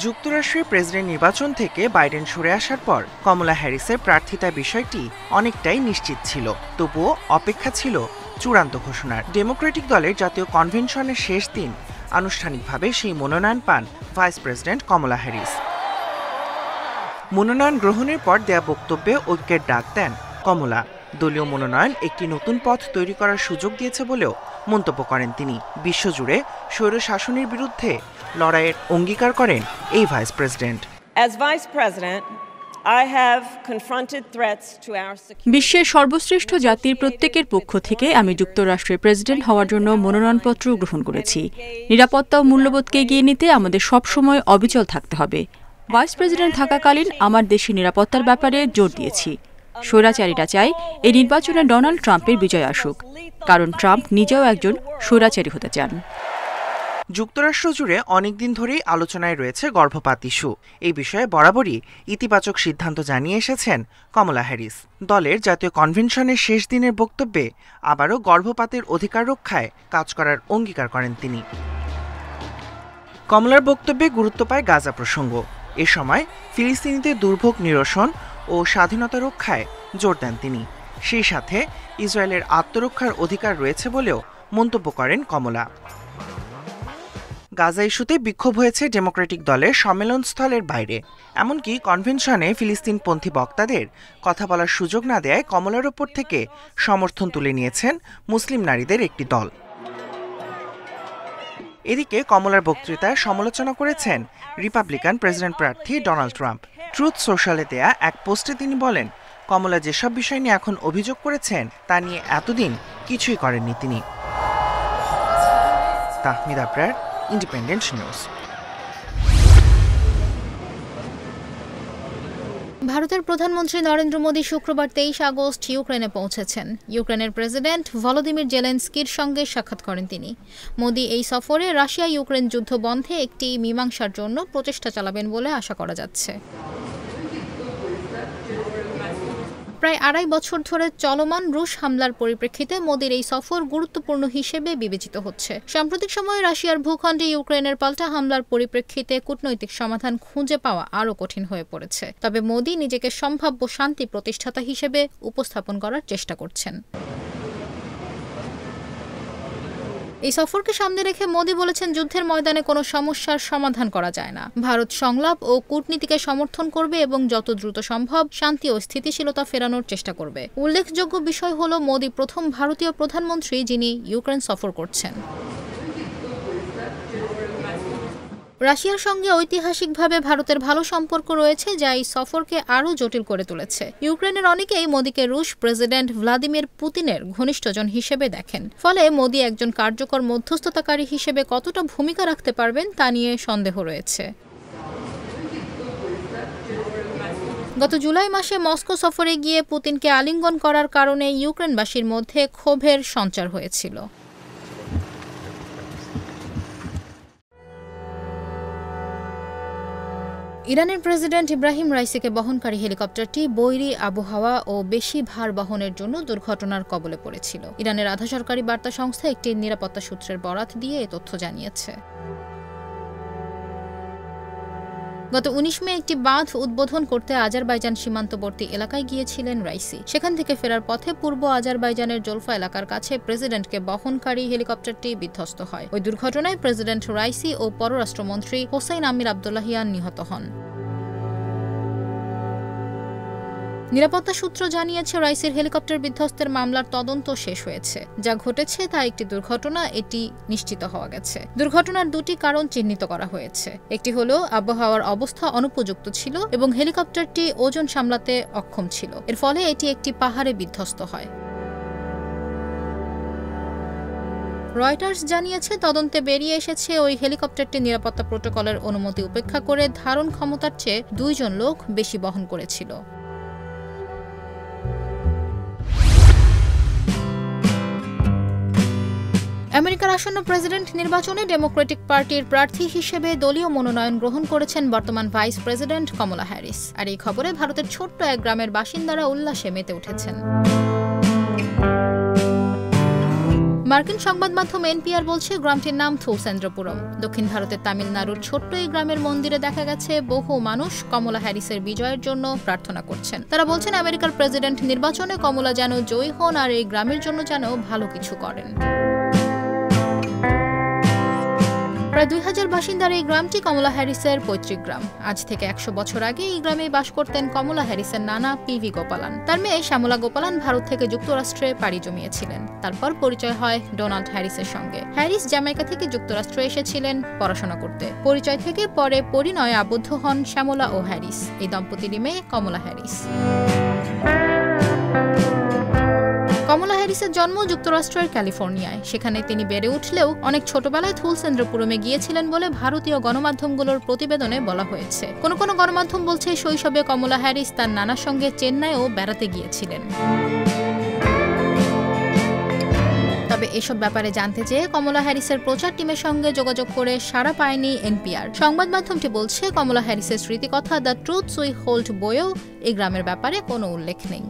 যুক্তরাষ্ট্রের প্রেসিডেন্ট নির্বাচন থেকে বাইডেন সরে আসার পর কমলা হ্যারিসের প্রার্থিতা বিষয়টি অনেকটাই নিশ্চিত ছিল, তবুও অপেক্ষা ছিল চূড়ান্ত ঘোষণার। ডেমোক্রেটিক দলের জাতীয় কনভেনশনের শেষ দিন আনুষ্ঠানিকভাবে সেই মনোনয়ন পান ভাইস প্রেসিডেন্ট কমলা হ্যারিস। মনোনয়ন গ্রহণের পর দেয়া বক্তব্যে ঐক্যের ডাক দেন কমলা। দলীয় মনোনয়ন একটি নতুন পথ তৈরি করার সুযোগ দিয়েছে বলেও মন্তব্য করেন তিনি। বিশ্বজুড়ে স্বৈরশাসনের বিরুদ্ধে লড়াইয়ের অঙ্গীকার করেন এই ভাইস প্রেসিডেন্ট। বিশ্বের সর্বশ্রেষ্ঠ জাতির প্রত্যেকের পক্ষ থেকে আমি যুক্তরাষ্ট্রের প্রেসিডেন্ট হওয়ার জন্য মনোনয়নপত্র গ্রহণ করেছি। নিরাপত্তা ও মূল্যবোধকে এগিয়ে নিতে আমাদের সবসময় অবিচল থাকতে হবে। ভাইস প্রেসিডেন্ট থাকাকালীন আমার দেশের নিরাপত্তার ব্যাপারে জোর দিয়েছি। স্বৈরাচারীরা চায় এই নির্বাচনে ডোনাল্ড ট্রাম্পের বিজয় আসুক, কারণ ট্রাম্প নিজেও একজন স্বৈরাচারী হতে চান। যুক্তরাষ্ট্র জুড়ে অনেকদিন ধরেই আলোচনায় রয়েছে গর্ভপাত ইস্যু। এই বিষয়ে বরাবরই ইতিবাচক সিদ্ধান্ত জানিয়ে এসেছেন কমলা হ্যারিস। দলের জাতীয় কনভেনশনের শেষ দিনের বক্তব্যে আবারও গর্ভপাতের অধিকার রক্ষায় কাজ করার অঙ্গীকার করেন তিনি। কমলার বক্তব্যে গুরুত্ব পায় গাজা প্রসঙ্গ। এ সময় ফিলিস্তিনিদের দুর্ভোগ নিরসন ও স্বাধীনতা রক্ষায় জোর দেন তিনি। সেই সাথে ইসরায়েলের আত্মরক্ষার অধিকার রয়েছে বলেও মন্তব্য করেন কমলা। গাজা ইস্যুতে বিক্ষোভ হয়েছে ডেমোক্রেটিক দলের সম্মেলনস্থলের বাইরে। এমনকি কনভেনশনে ফিলিস্তিনপন্থী বক্তাদের কথা বলার সুযোগ না দেয়ায় কমলার ওপর থেকে সমর্থন তুলে নিয়েছেন মুসলিম নারীদের একটি দল। এদিকে কমলার বক্তৃতায় সমালোচনা করেছেন রিপাবলিকান প্রেসিডেন্ট প্রার্থী ডোনাল্ড ট্রাম্প। ট্রুথ সোশ্যালে দেয়া এক পোস্টে তিনি বলেন, কমলা যেসব বিষয় নিয়ে এখন অভিযোগ করেছেন তা নিয়ে এতদিন কিছুই করেননি তিনি। Tahmid Abrar, independent news. ভারতের প্রধানমন্ত্রী নরেন্দ্র মোদী শুক্রবার 23 আগস্ট ইউক্রেনে পৌঁছেছেন। ইউক্রেনের প্রেসিডেন্ট ভলোদিমির জেলেনস্কির সঙ্গে সাক্ষাৎ করেন তিনি। মোদী এই সফরে রাশিয়া ইউক্রেন যুদ্ধ বন্ধে একটি মীমাংসার জন্য প্রচেষ্টা চালাবেন বলে আশা করা যাচ্ছে। প্রায় 2.5 বছর ধরে চলমান রুশ হামলার পরিপ্রেক্ষিতে মোদীর এই সফর গুরুত্বপূর্ণ হিসেবে বিবেচিত হচ্ছে। সাম্প্রতিক সময়ে রাশিয়ার ভূখণ্ডে ইউক্রেনের পাল্টা হামলার পরিপ্রেক্ষিতে কূটনৈতিক সমাধান খুঁজে পাওয়া আরও কঠিন হয়ে পড়েছে। তবে মোদী নিজেকে সম্ভাব্য শান্তি প্রতিষ্ঠাতা হিসেবে উপস্থাপন করার চেষ্টা করছেন। এই সফরকে সামনে রেখে মোদী বলেছেন, যুদ্ধের ময়দানে কোনো সমস্যার সমাধান করা যায় না। ভারত সংলাপ ও কূটনীতিকে সমর্থন করবে এবং যত দ্রুত সম্ভব শান্তি ও স্থিতিশীলতা ফেরানোর চেষ্টা করবে। উল্লেখযোগ্য বিষয় হল, মোদী প্রথম ভারতীয় প্রধানমন্ত্রী যিনি ইউক্রেন সফর করছেন। রাশিয়ার সঙ্গে ঐতিহাসিকভাবে ভারতের ভালো সম্পর্ক রয়েছে, যা এই সফরকে আরও জটিল করে তুলেছে। ইউক্রেনের অনেকেই মোদীকে রুশ প্রেসিডেন্ট ভ্লাদিমির পুতিনের ঘনিষ্ঠজন হিসেবে দেখেন। ফলে মোদী একজন কার্যকর মধ্যস্থতাকারী হিসেবে কতটা ভূমিকা রাখতে পারবেন তা নিয়ে সন্দেহ রয়েছে। গত জুলাই মাসে মস্কো সফরে গিয়ে পুতিনকে আলিঙ্গন করার কারণে ইউক্রেনবাসীর মধ্যে ক্ষোভের সঞ্চার হয়েছিল। ইরানের প্রেসিডেন্ট ইব্রাহিম রাইসিকে বহনকারী হেলিকপ্টারটি বৈরী আবহাওয়া ও বেশি ভার বহনের জন্য দুর্ঘটনার কবলে পড়েছিল। ইরানের আধা সরকারি বার্তা সংস্থা একটি নিরাপত্তা সূত্রের বরাত দিয়ে এ তথ্য জানিয়েছে। গত 19 মে একটি বাঁধ উদ্বোধন করতে আজারবাইজান সীমান্তবর্তী এলাকায় গিয়েছিলেন রাইসি। সেখান থেকে ফেরার পথে পূর্ব আজারবাইজানের জোলফা এলাকার কাছে প্রেসিডেন্টকে বহনকারী হেলিকপ্টারটি বিধ্বস্ত হয়। ওই দুর্ঘটনায় প্রেসিডেন্ট রাইসি ও পররাষ্ট্রমন্ত্রী হোসাইন আমির আবদুল্লাহিয়ান নিহত হন। নিরাপত্তা সূত্র জানিয়েছে, রাইসির হেলিকপ্টার বিধ্বস্তের মামলার তদন্ত শেষ হয়েছে। যা ঘটেছে তা একটি দুর্ঘটনা, এটি নিশ্চিত হওয়া গেছে। দুর্ঘটনার দুটি কারণ চিহ্নিত করা হয়েছে। একটি হলো আবহাওয়ার অবস্থা অনুপযুক্ত ছিল এবং হেলিকপ্টারটি ওজন সামলাতে অক্ষম ছিল। এর ফলে এটি একটি পাহাড়ে বিধ্বস্ত হয়। রয়টার্স জানিয়েছে, তদন্তে বেরিয়ে এসেছে ওই হেলিকপ্টারটি নিরাপত্তা প্রোটোকলের অনুমতি উপেক্ষা করে ধারণ ক্ষমতার চেয়ে 2 জন লোক বেশি বহন করেছিল। আমেরিকার আসন্ন প্রেসিডেন্ট নির্বাচনে ডেমোক্রেটিক পার্টির প্রার্থী হিসেবে দলীয় মনোনয়ন গ্রহণ করেছেন বর্তমান ভাইস প্রেসিডেন্ট কমলা হ্যারিস। আর এই খবরে ভারতের ছোট্ট এক গ্রামের বাসিন্দারা উল্লাসে মেতে উঠেছেন। মার্কিন সংবাদ মাধ্যম এনপিআর বলছে গ্রামটির নাম থুলসেন্দ্রপুরম। দক্ষিণ ভারতের তামিলনাড়ুর ছোট্ট এই গ্রামের মন্দিরে দেখা গেছে বহু মানুষ কমলা হ্যারিসের বিজয়ের জন্য প্রার্থনা করছেন। তারা বলছেন আমেরিকার প্রেসিডেন্ট নির্বাচনে কমলা যেন জয়ী হন আর এই গ্রামের জন্য যেন ভালো কিছু করেন। প্রায় 2000 বাসিন্দার এই গ্রামটি কমলা হ্যারিসের পৈতৃক গ্রাম। আজ থেকে 100 বছর আগে এই গ্রামে বাস করতেন কমলা হ্যারিসের নানা পিভি গোপালান। তার মেয়ে শ্যামলা গোপালান ভারত থেকে যুক্তরাষ্ট্রে পাড়ি জমিয়েছিলেন। তারপর পরিচয় হয় ডোনাল্ড হ্যারিসের সঙ্গে। হ্যারিস জ্যামাইকা থেকে যুক্তরাষ্ট্রে এসেছিলেন পড়াশোনা করতে। পরিচয় থেকে পরে পরিণয়ে আবদ্ধ হন শ্যামলা ও হ্যারিস। এই দম্পতির মেয়ে কমলা হ্যারিস। কমলা হ্যারিসের জন্ম যুক্তরাষ্ট্রের ক্যালিফোর্নিয়ায়। সেখানে তিনি বেড়ে উঠলেও অনেক ছোটবেলায় থুলসেন্দ্রপুরমে গিয়েছিলেন বলে ভারতীয় গণমাধ্যমগুলোর প্রতিবেদনে বলা হয়েছে। কোনো কোনো গণমাধ্যম বলছে শৈশবে কমলা হ্যারিস তার নানার সঙ্গে চেন্নাইও বেড়াতে গিয়েছিলেন। তবে এসব ব্যাপারে জানতে চেয়ে কমলা হ্যারিসের প্রচার টিমের সঙ্গে যোগাযোগ করে সাড়া পায়নি এনপিআর। সংবাদ মাধ্যমটি বলছে কমলা হ্যারিসের স্মৃতিকথা দ্য ট্রুথস উই হোল্ড বইয়েও এই গ্রামের ব্যাপারে কোনো উল্লেখ নেই।